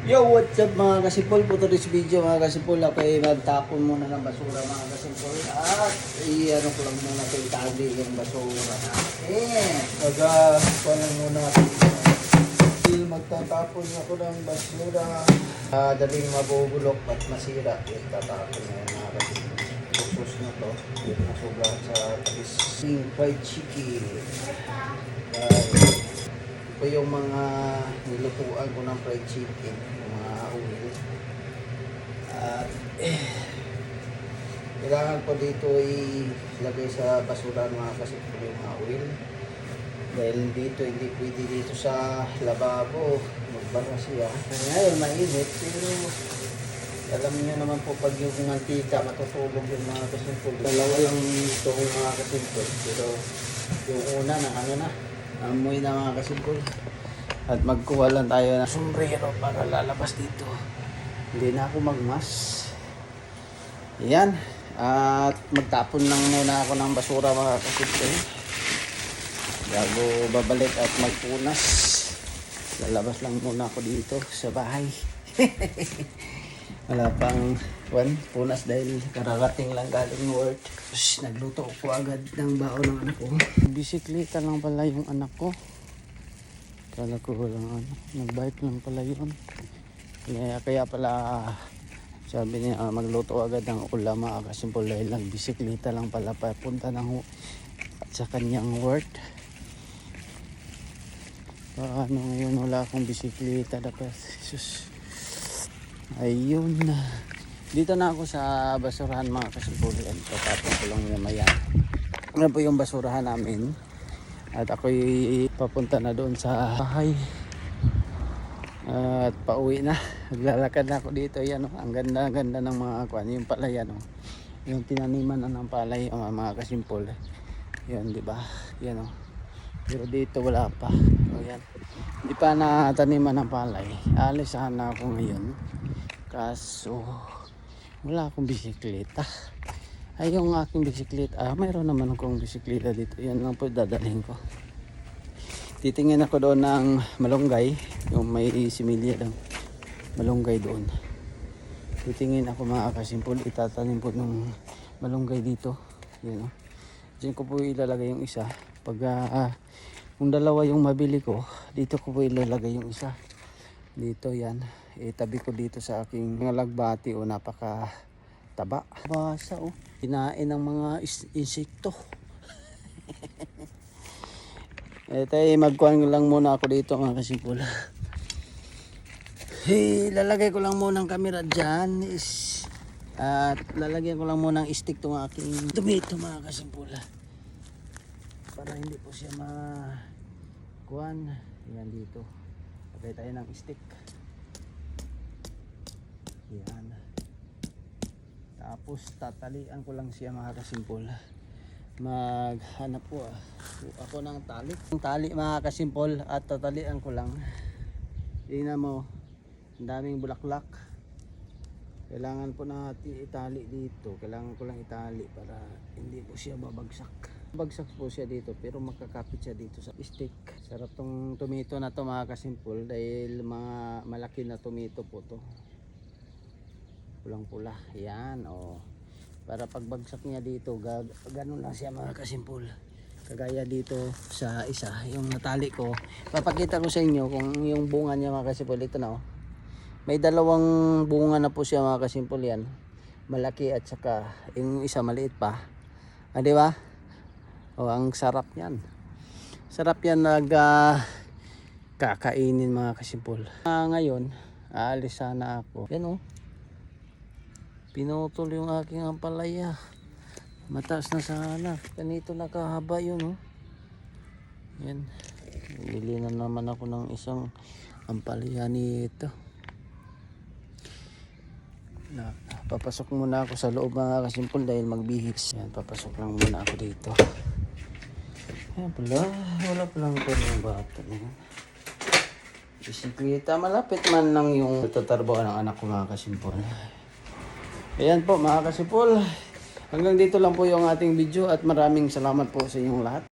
Yo, what's up mga kasipol? Po to this video mga kasipol. Ako ay magtapon muna ng basura mga kasipol. At i-ano ko lang muna ito, itali yung basura natin. Kung lang muna natin. Magtatapon ako ng basura. Daling mabubulok at masira. Yung tatapon na yun mga kasipol. Pusos na to. Yung nasubrahan sa crispy fried chicken. Ito yung mga nilutuan ko ng fried chicken, yung mga oil. At kailangan ko dito ilagay sa basura mga kasipul yung mga oil. Dahil dito, hindi pwede dito sa lababo. Magbara siya. Ngayon, mainit. Pero alam niyo naman po pag yung mantika matutulog yung mga kasipul. Dalawa lang ito mga kasipul. Pero yung una na amoy na mga kasipul. At magkuha lang tayo ng sombrero para lalabas dito. Hindi na ako magmas. Yan. At magtapon lang muna ako ng basura mga kasipul. Bago babalik at magpunas. Lalabas lang muna ako dito sa bahay. Wala pang punas dahil kararating lang galing work. Tapos nagluto ko agad ng baon ng anak ko. Bisikleta lang pala yung anak ko. Kala ko lang nagbike lang pala yun. Kaya pala sabi niya magluto agad ng ulam mga kasipul dahil lang bisikleta lang pala papunta ng at sa kanyang work. Paano ngayon wala akong bisikleta dapat. Sus. Ayun. Dito na ako sa basurahan mga kasipul. Tatapon ko lang mamaya. Ano po yung basurahan namin. At ako'y papunta na doon sa bahay. At pauwi na. Naglalakad na ako dito. Yan, ang ganda-ganda ng mga kwan. Yung palay, yung tinaniman ng palay mga kasipul. Yan, di ba? Yan, pero dito wala pa. So, yan. Hindi pa nataniman ng palay. Alisahan na ako ngayon. Kaso wala akong bisikleta. Ay yung aking bisikleta. Mayroon naman akong bisikleta dito. Yan lang po dadalhin ko. Titingin ako doon ng malunggay. Yung may similya ng malunggay doon. Titingin ako mga kasipul. Itatanim po ng malunggay dito. Yan, diyan ko po ilalagay yung isa. Pag kung dalawa yung mabili ko, dito ko po ilalagay yung isa. Dito yan. Itabi ko dito sa aking mga lagbati napaka taba. Basa kinain ng mga insekto. Ito magkuhan lang muna ako dito mga kasipul. Lalagay ko lang muna ang camera dyan. At lalagyan ko lang muna ng stick itong aking tomato mga kasipul. Para hindi po siya kuhan. Yan dito. Lagay tayo ng stick. Yan. Tapos tatalian ko lang siya mga kasipul. Maghanap po ako ng tali. Ang tali mga kasipul at tatalian ko lang. Tingnan mo. Ang daming bulaklak. Kailangan po natin itali dito. Kailangan ko lang itali para hindi po siya babagsak. Bagsak po siya dito pero makakapit siya dito sa stick. Sarap tong tomato na to mga kasipul dahil mga malaki na tomato po to. Pulang pula. Yan para pagbagsak niya dito ganun lang siya mga kasipul. Kagaya dito sa isa yung natali ko. Papakita ko sa inyo kung yung bunga niya mga kasipul. Ito na may dalawang bunga na po siya mga kasipul yan. Malaki at saka yung isa maliit pa. Di ba? Ang sarap yan. Sarap yan kakainin mga kasipul. Ngayon, aalis sana ako. Yan pinutol yung aking ampalaya. Mataas na sana. Ganito nakahaba yun Yan. Bili na naman ako ng isang ampalaya nito. Papasok muna ako sa loob mga kasipul dahil magbihis. Yan, papasok lang muna ako dito. Ayan pala, wala palang ito ng bata na yan. Bisikleta, malapit man lang yung tatarbawan ng anak ko mga kasipul. Ayan po mga kasipul. Hanggang dito lang po yung ating video at maraming salamat po sa inyong lahat.